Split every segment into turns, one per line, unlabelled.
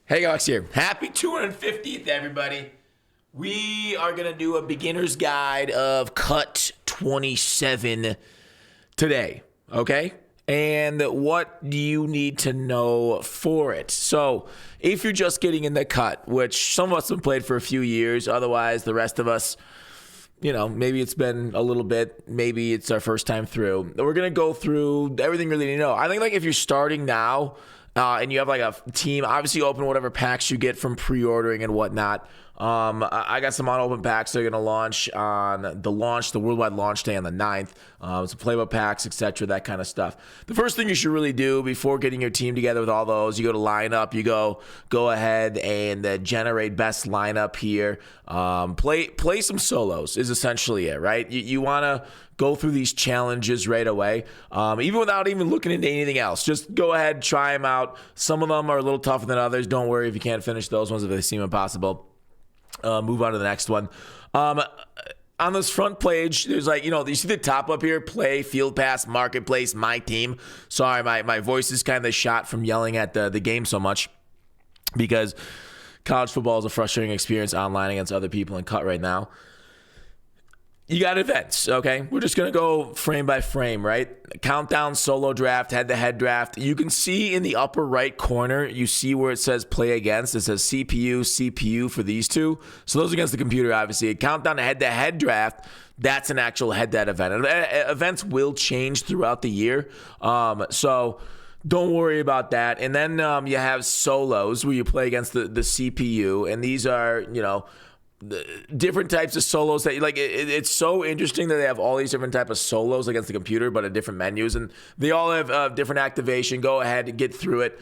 Hey, Alex here. Happy 250th, everybody. We are going to do a beginner's guide of cut 27 today, okay? And what do you need to know for it? So, if you're just getting in the cut, which some of us have played for a few years, otherwise the rest of us, maybe it's been a little bit, maybe it's our first time through. We're going to go through everything you really need to know. I think if you're starting now, and you have a team, obviously open whatever packs you get from pre-ordering and whatnot. I got some unopened packs that are going to launch on the worldwide launch day on the 9th. Some playbook packs, etc., that kind of stuff. The first thing you should really do before getting your team together with all those, you go to lineup, you go ahead and generate best lineup here. Play some solos is essentially it, right? You want to go through these challenges right away, even without even looking into anything else. Just go ahead, try them out. Some of them are a little tougher than others. Don't worry if you can't finish those ones if they seem impossible. Move on to the next one. On this front page, there's you see the top up here, play, field pass, marketplace, my team. Sorry, my voice is kind of shot from yelling at the game so much because college football is a frustrating experience online against other people and cut right now. You got events, okay? We're just going to go frame by frame, right? Countdown, solo draft, head-to-head draft. You can see in the upper right corner, you see where it says play against. It says CPU for these two. So those against the computer, obviously. Countdown to head-to-head draft, that's an actual head-to-head event. Events will change throughout the year. So don't worry about that. And then you have solos where you play against the CPU. And these are, the different types of solos that it's so interesting that they have all these different types of solos against the computer, but at different menus, and they all have different activation. Go ahead and get through it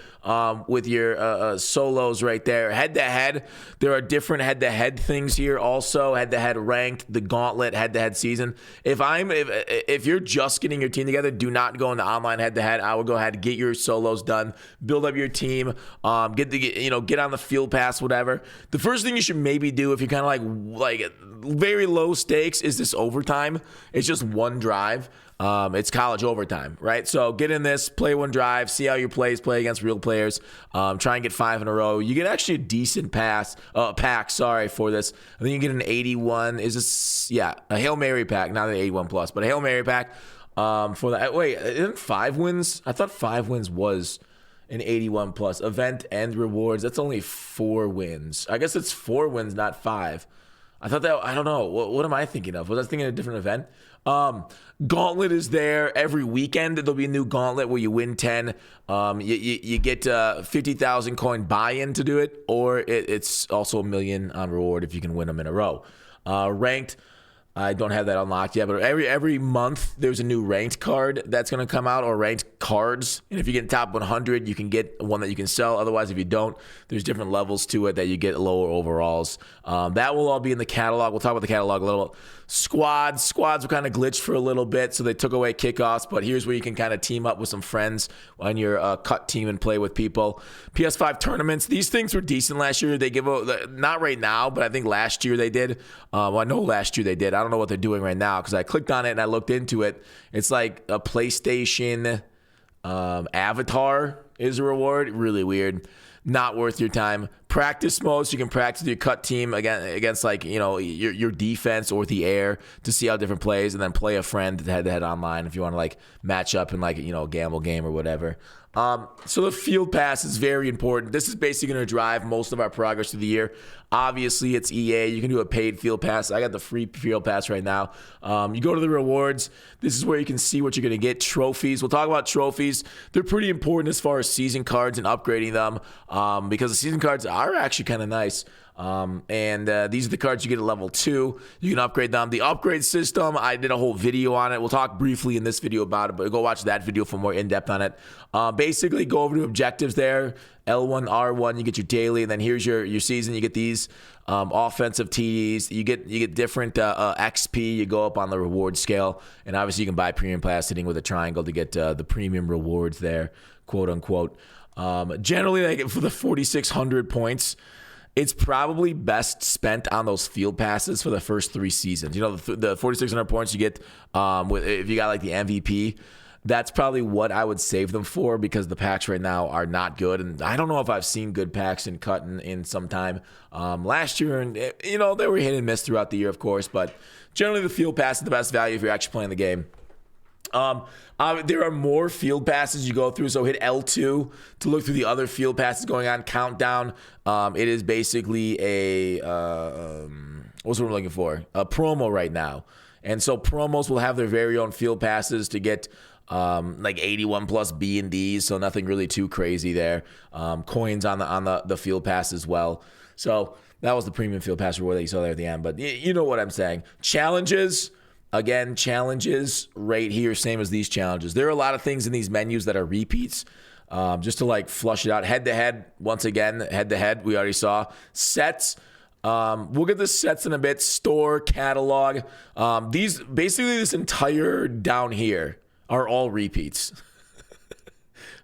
with your solos right there. Head to head, there are different head to head things here. Also, head to head ranked, the gauntlet, head to head season. If you're just getting your team together, do not go into online head to head. I would go ahead and get your solos done, build up your team, get on the field pass, whatever. The first thing you should maybe do if you're kind of like very low stakes is this overtime. It's just one drive. It's college overtime, right? So get in this, play one drive, see how your plays play against real players. Try and get 5 in a row. You get actually a decent pack. For this. I think you get an 81. A Hail Mary pack, not an 81 plus, but a Hail Mary pack for that. Wait, isn't 5 wins? I thought 5 wins was an 81 plus event and rewards. That's only 4 wins. I guess it's 4 wins, not 5. I thought that, I don't know. What am I thinking of? Was I thinking of a different event? Gauntlet is there every weekend. There'll be a new gauntlet where you win 10. You get 50,000 coin buy-in to do it, or it's also $1 million on reward if you can win them in a row. Ranked, I don't have that unlocked yet, but every month there's a new ranked card that's going to come out, or ranked cards. And if you get top 100, you can get one that you can sell. Otherwise, if you don't, there's different levels to it that you get lower overalls. That will all be in the catalog. We'll talk about the catalog a little. Squads were kind of glitched for a little bit, so they took away kickoffs, but here's where you can kind of team up with some friends on your cut team and play with people. PS5 tournaments, these things were decent last year. They give out, not right now, but I think last year they did. I know last year they did. I don't know what they're doing right now because I clicked on it and I looked into it. It's like a PlayStation avatar is a reward. Really weird. Not worth your time. Practice mode, so you can practice your cut team against your defense or the air to see how different plays, and then play a friend head-to-head online if you want to match up in a gamble game or whatever. So the field pass is very important. This is basically going to drive most of our progress through the year. Obviously, it's EA. You can do a paid field pass. I got the free field pass right now. You go to the rewards. This is where you can see what you're going to get. Trophies. We'll talk about trophies. They're pretty important as far as season cards and upgrading them because the season cards are actually kind of nice. These are the cards you get at level 2. You can upgrade them. The upgrade system, I did a whole video on it. We'll talk briefly in this video about it, but go watch that video for more in-depth on it. Basically, go over to objectives there. L1, R1, you get your daily, and then here's your season. You get these offensive TDs. You get different XP. You go up on the reward scale, and obviously you can buy premium pass hitting with a triangle to get the premium rewards there, quote unquote. Generally, for the 4,600 points, it's probably best spent on those field passes for the first 3 seasons. The 4,600 points you get if you got the MVP. That's probably what I would save them for, because the packs right now are not good. And I don't know if I've seen good packs in cut in some time. Last year, and they were hit and miss throughout the year, of course. But generally, the field pass is the best value if you're actually playing the game. There are more field passes you go through, so hit L2 to look through the other field passes going on. Countdown. It is basically what's what I'm looking for? A promo right now. And so promos will have their very own field passes to get like 81 plus B and Ds, so nothing really too crazy there. Coins on the field pass as well. So that was the premium field pass reward that you saw there at the end. But you know what I'm saying. Challenges. Again, challenges right here, same as these challenges. There are a lot of things in these menus that are repeats. Just to like flush it out. Head-to-head, once again, head-to-head, we already saw. Sets. We'll get the sets in a bit. Store, catalog. These basically this entire down here are all repeats.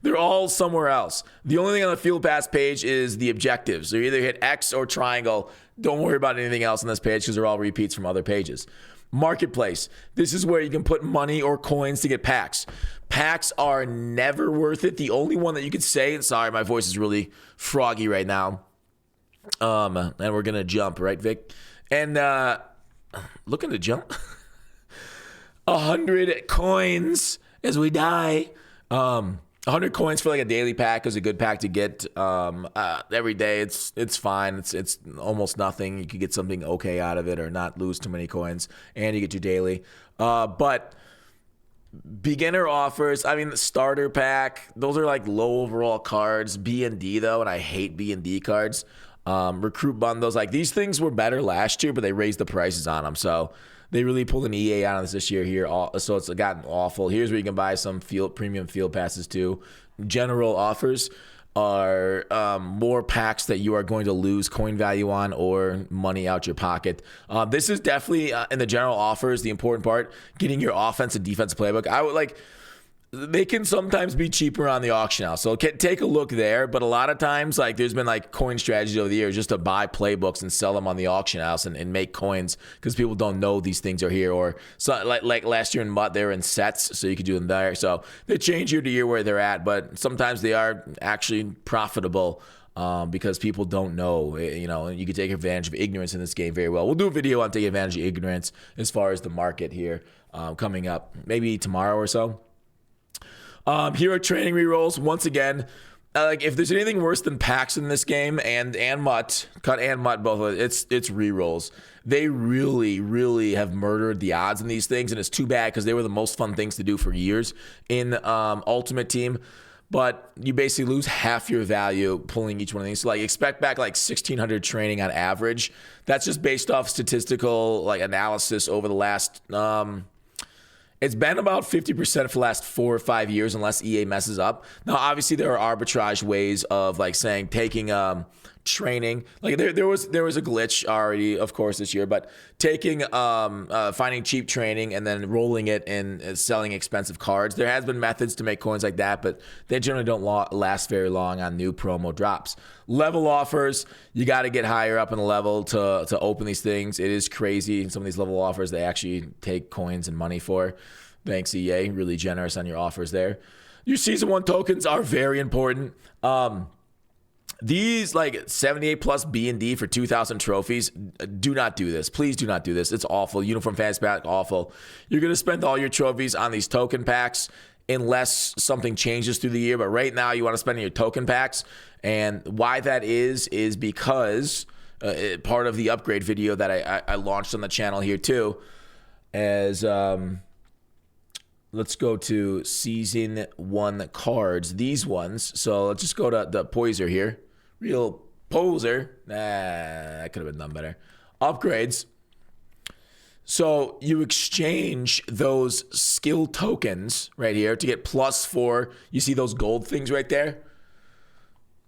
They're all somewhere else. The only thing on the field pass page is the objectives. So you either hit X or triangle. Don't worry about anything else on this page because they're all repeats from other pages. Marketplace. This is where you can put money or coins to get packs. Packs are never worth it. The only one that you could say, and sorry, my voice is really froggy right now. And we're going to jump, right, Vic? And looking to jump. 100 coins as we die. 100 coins for like a daily pack is a good pack to get every day. It's fine. It's almost nothing. You could get something okay out of it or not lose too many coins, and you get your daily. But beginner offers, I mean, the starter pack, those are like low overall cards. B&D though, and I hate B&D cards. Recruit bundles, like these things were better last year, but they raised the prices on them. So they really pulled an EA out on us this year here, so it's gotten awful. Here's where you can buy some premium field passes too. General offers are more packs that you are going to lose coin value on or money out your pocket. This is definitely in the general offers the important part, getting your offense and defense playbook. I would like. They can sometimes be cheaper on the auction house, so take a look there. But a lot of times, like there's been like coin strategies over the years just to buy playbooks and sell them on the auction house and make coins because people don't know these things are here. Or so, like last year in MUT, they're in sets, so you could do them there. So they change year to year where they're at, but sometimes they are actually profitable because people don't know. And you can take advantage of ignorance in this game very well. We'll do a video on taking advantage of ignorance as far as the market here coming up, maybe tomorrow or so. Here are training rerolls. Once again, like if there's anything worse than packs in this game and MUT, cut and MUT, both of it, it's rerolls. They really, really have murdered the odds in these things, and it's too bad because they were the most fun things to do for years in Ultimate Team. But you basically lose half your value pulling each one of these. So like expect back like 1,600 training on average. That's just based off statistical like analysis over the last. It's been about 50% for the last 4 or 5 years, unless EA messes up. Now, obviously, there are arbitrage ways of like saying taking training. Like there was a glitch already, of course, this year, but taking finding cheap training and then rolling it and selling expensive cards. There has been methods to make coins like that, but they generally don't last very long on new promo drops. Level offers, you got to get higher up in the level to open these things. It is crazy. Some of these level offers they actually take coins and money for. Thanks, EA. Really generous on your offers there. Your Season 1 tokens are very important. These like 78 plus B&D for 2,000 trophies, do not do this. Please do not do this. It's awful. Uniform Fantasy Pack, awful. You're going to spend all your trophies on these token packs unless something changes through the year. But right now you want to spend on your token packs. And why that is because part of the upgrade video that I launched on the channel here too, as let's go to Season 1 cards, these ones. So let's just go to the Poiser here. Real poser. That could have been done better. Upgrades. So you exchange those skill tokens right here to get +4. You see those gold things right there?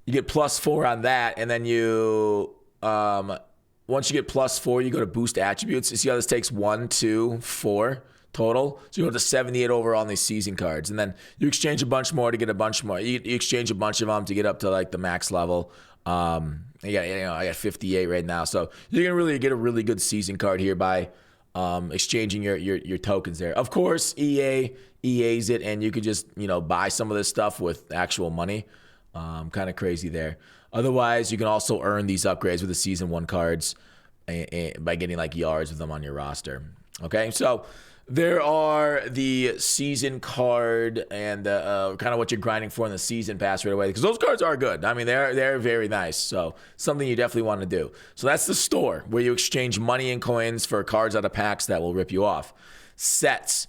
You get +4 on that, and then you once you get +4, you go to boost attributes. You see how this takes 1, 2, 4 total? So you go to 78 overall on these season cards, and then you exchange a bunch more to get a bunch more. You exchange a bunch of them to get up to like the max level. I got 58 right now, so you're gonna really get a really good season card here by exchanging your tokens there. Of course, EA EAs it, and you could just, buy some of this stuff with actual money. Kind of crazy there. Otherwise, you can also earn these upgrades with the season 1 cards by getting like yards with them on your roster. Okay, so there are the season card and kind of what you're grinding for in the season pass right away, because those cards are good. I mean, they're very nice. So something you definitely want to do. So that's the store where you exchange money and coins for cards out of packs that will rip you off. Sets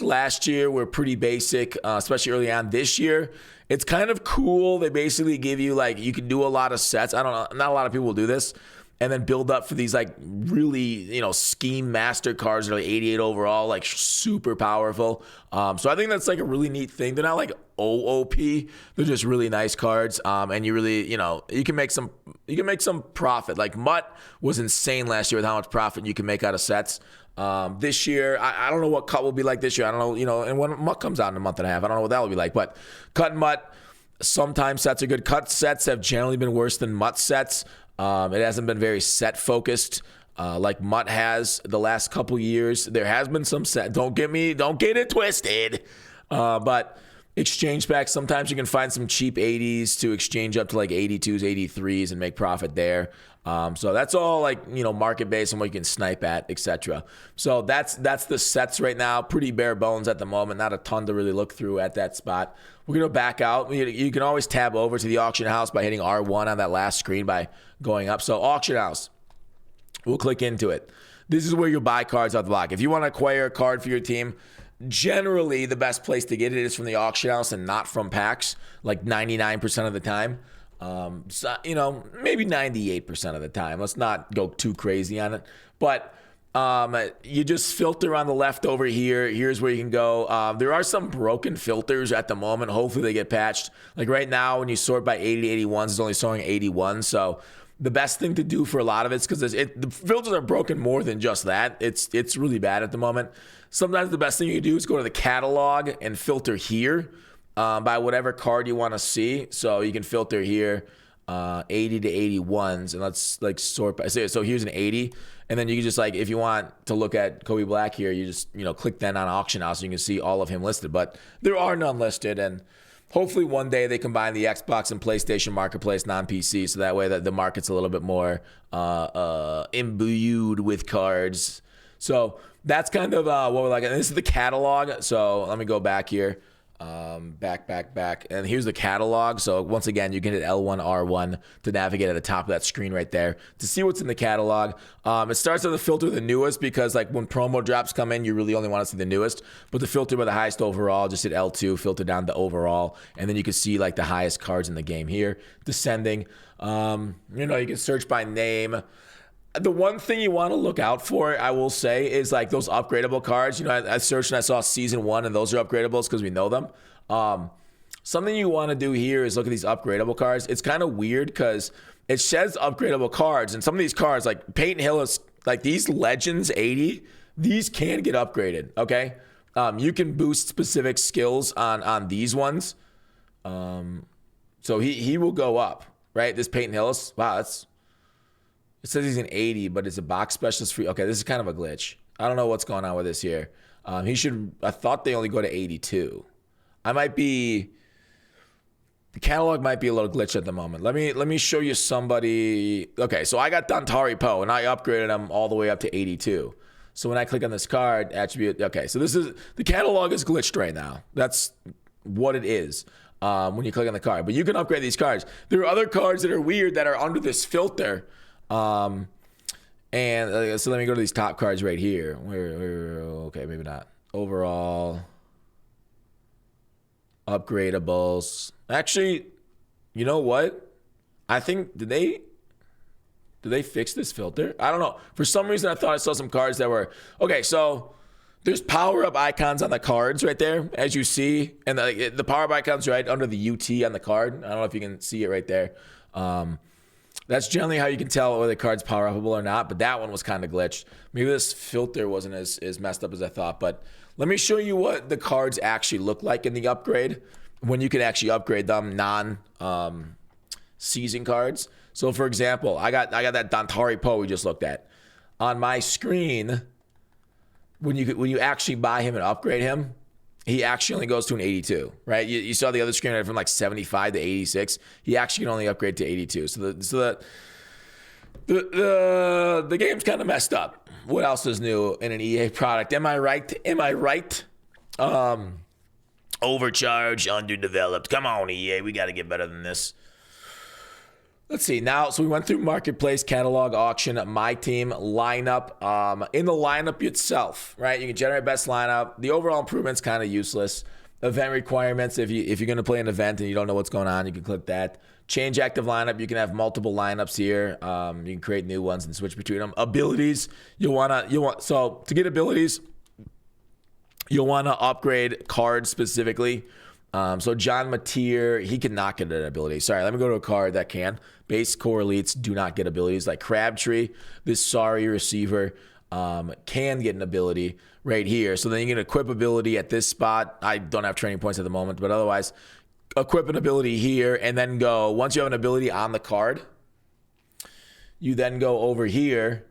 last year were pretty basic, especially early on. This year, it's kind of cool. They basically give you you can do a lot of sets. I don't know, not a lot of people will do this, and then build up for these really, scheme master cards that are 88 overall, super powerful. So I think that's a really neat thing. They're not OOP. They're just really nice cards. And you really, you can make some profit. Mutt was insane last year with how much profit you can make out of sets. This year, I don't know what cut will be like this year. I don't know, and when Mutt comes out in a month and a half, I don't know what that will be like. But cut and Mutt, sometimes sets are good. Cut sets have generally been worse than Mutt sets. It hasn't been very set focused like Mutt has the last couple years. There has been some set. Don't get it twisted. But exchange packs, sometimes you can find some cheap 80s to exchange up to 82s, 83s and make profit there. So that's all market based and what you can snipe at, etc. So that's the sets right now. Pretty bare bones at the moment. Not a ton to really look through at that spot. We're going to back out. You can always tab over to the auction house by hitting R1 on that last screen by going up. So auction house, we'll click into it. This is where you buy cards out the block. If you want to acquire a card for your team, generally the best place to get it is from the auction house and not from packs, 99% of the time. So, maybe 98% of the time. Let's not go too crazy on it. But you just filter on the left over here. Here's where you can go. There are some broken filters at the moment. Hopefully they get patched. Right now, when you sort by 80 to 81s, it's only showing 81. So the best thing to do for a lot of it's because the filters are broken more than just that. It's really bad at the moment. Sometimes the best thing you can do is go to the catalog and filter here by whatever card you want to see. So you can filter here 80 to 81s, and let's sort by. So here's an 80, and then you can just if you want to look at Kobe Black here, you just click then on auction house, so you can see all of him listed. But there are none listed, and hopefully one day they combine the Xbox and PlayStation Marketplace non-PC, so that way that the market's a little bit more imbued with cards. So that's kind of what we're and this is the catalog. So let me go back here. Back. And here's the catalog. So once again, you can hit L1, R1 to navigate at the top of that screen right there to see what's in the catalog. It starts with the filter the newest because when promo drops come in, you really only want to see the newest. But the filter by the highest overall, just hit L2, filter down to overall. And then you can see the highest cards in the game here. Descending. You can search by name. The one thing you want to look out for, I will say, is those upgradable cards. I searched and I saw season 1, and those are upgradables because we know them. Something you want to do here is look at these upgradable cards. It's kind of weird because it says upgradable cards, and some of these cards, like Peyton Hillis, these Legends 80, these can get upgraded. Okay, you can boost specific skills on these ones. So he will go up, right? This Peyton Hillis, wow, it says he's an 80, but it's a box specialist free. Okay, this is kind of a glitch. I don't know what's going on with this here. I thought they only go to 82. The catalog might be a little glitch at the moment. Let me show you somebody. Okay, so I got Dontari Poe, and I upgraded him all the way up to 82. So when I click on this card, attribute, okay, so the catalog is glitched right now. That's what it is when you click on the card. But you can upgrade these cards. There are other cards that are weird that are under this filter. So let me go to these top cards right here. Okay, maybe not. Overall, upgradables. Actually, you know what? I think did they fix this filter? I don't know. For some reason, I thought I saw some cards that were okay. So there's power-up icons on the cards right there, as you see, and the power-up icons right under the UT on the card. I don't know if you can see it right there. That's generally how you can tell whether the card's power-upable or not, but that one was kind of glitched. Maybe this filter wasn't as messed up as I thought, but let me show you what the cards actually look like in the upgrade when you can actually upgrade them non-season cards. So, for example, I got that Dontari Poe we just looked at. On my screen, when you actually buy him and upgrade him, he actually only goes to an 82, right? You saw the other screen right, from like 75 to 86. He actually can only upgrade to 82. So the game's kind of messed up. What else is new in an EA product? Am I right? Overcharged, underdeveloped. Come on, EA. We got to get better than this. Let's see. Now, so we went through marketplace, catalog, auction, my team, lineup. In the lineup itself, right? You can generate best lineup. The overall improvement's kind of useless. Event requirements. If you're going to play an event and you don't know what's going on, you can click that. Change active lineup. You can have multiple lineups here. You can create new ones and switch between them. Abilities. So to get abilities, you'll want to upgrade cards specifically. So John Mateer, he cannot get an ability. Sorry, let me go to a card that can. Base core elites do not get abilities. Like Crabtree, this sorry receiver can get an ability right here. So then you can equip ability at this spot. I don't have training points at the moment, but otherwise equip an ability here and then go. Once you have an ability on the card, you then go over here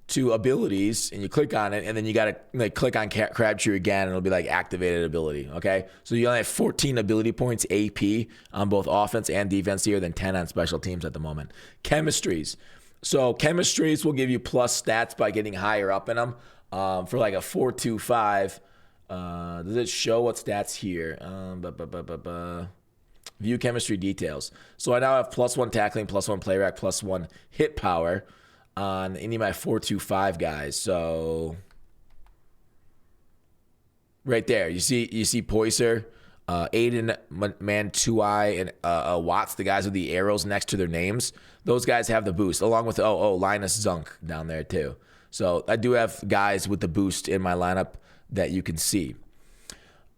to abilities and you click on it, and then you got to like click on Crabtree again and it'll be like activated ability. Okay, so you only have 14 ability points AP on both offense and defense here, then 10 on special teams at the moment. Chemistries. So chemistries will give you plus stats by getting higher up in them. For like a 4-2-5, does it show what stats here? View chemistry details. So I now have +1 tackling, +1 play rack, +1 hit power on any of my 4-2-5 guys. So right there, you see Poyser, Aiden, Mantuai, and Watts, the guys with the arrows next to their names. Those guys have the boost, along with Linus Zunk down there too. So I do have guys with the boost in my lineup that you can see.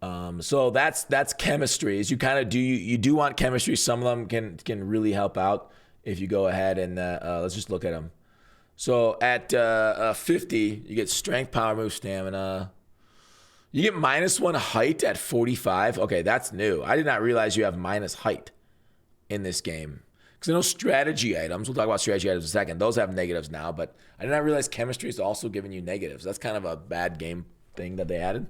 So that's chemistries. You kind of you do want chemistry. Some of them can really help out if you go ahead and let's just look at them. So at 50, you get strength, power move, stamina. You get -1 height at 45. Okay, that's new. I did not realize you have minus height in this game. Because I know strategy items, we'll talk about strategy items in a second, those have negatives now, but I did not realize chemistry is also giving you negatives. That's kind of a bad game thing that they added.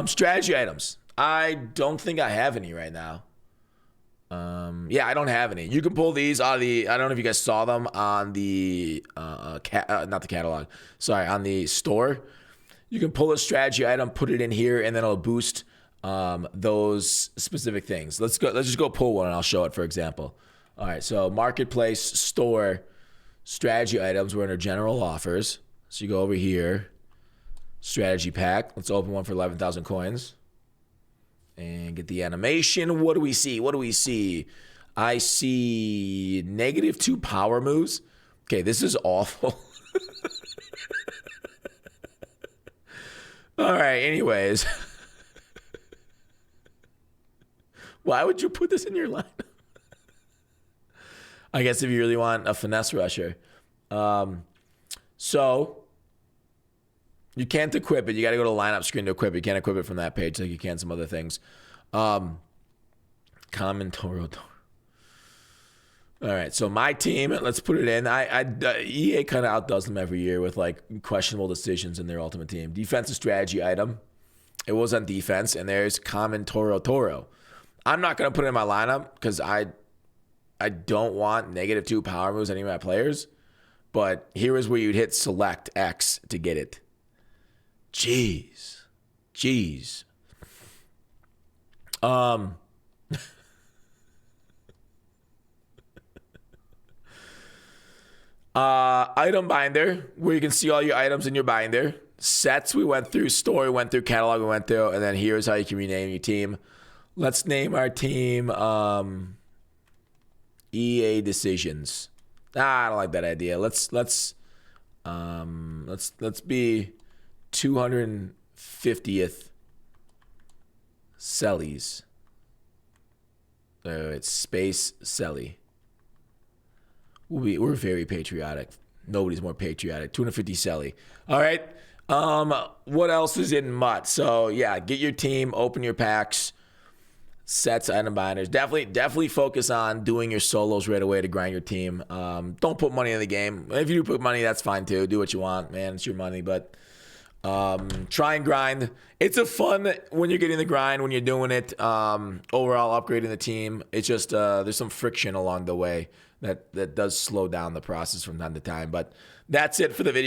Strategy items. I don't think I have any right now. Yeah, I don't have any. You can pull these out of the, I don't know if you guys saw them on the, not the catalog, sorry, on the store. You can pull a strategy item, put it in here, and then it'll boost those specific things. Let's just go pull one and I'll show it, for example. All right, so marketplace, store, strategy items, we're under general offers. So you go over here, strategy pack. Let's open one for 11,000 coins. And get the animation. What do we see? I see -2 power moves. Okay, this is awful. All right, anyways. Why would you put this in your lineup? I guess if you really want a finesse rusher. So you can't equip it. You got to go to the lineup screen to equip it. You can't equip it from that page like you can some other things. Common Toro. All right, so my team, let's put it in. EA kind of outdoes them every year with like questionable decisions in their ultimate team. Defensive strategy item. It was on defense, and there's Common Toro. I'm not going to put it in my lineup because I don't want -2 power moves on any of my players. But here is where you'd hit select X to get it. Jeez. Item binder, where you can see all your items in your binder. Sets we went through, store we went through, catalog we went through, and then here's how you can rename your team. Let's name our team EA Decisions. I don't like that idea. Let's be 250th Sellies. It's Space Selly. We're very patriotic. Nobody's more patriotic. 250 Selly. All right. What else is in MUT? So yeah, get your team, open your packs, sets, item binders. Definitely focus on doing your solos right away to grind your team. Don't put money in the game. If you do put money, that's fine too. Do what you want, man. It's your money. But Try and grind. It's a fun when you're getting the grind, when you're doing it. Overall, upgrading the team. It's just there's some friction along the way that does slow down the process from time to time. But that's it for the video.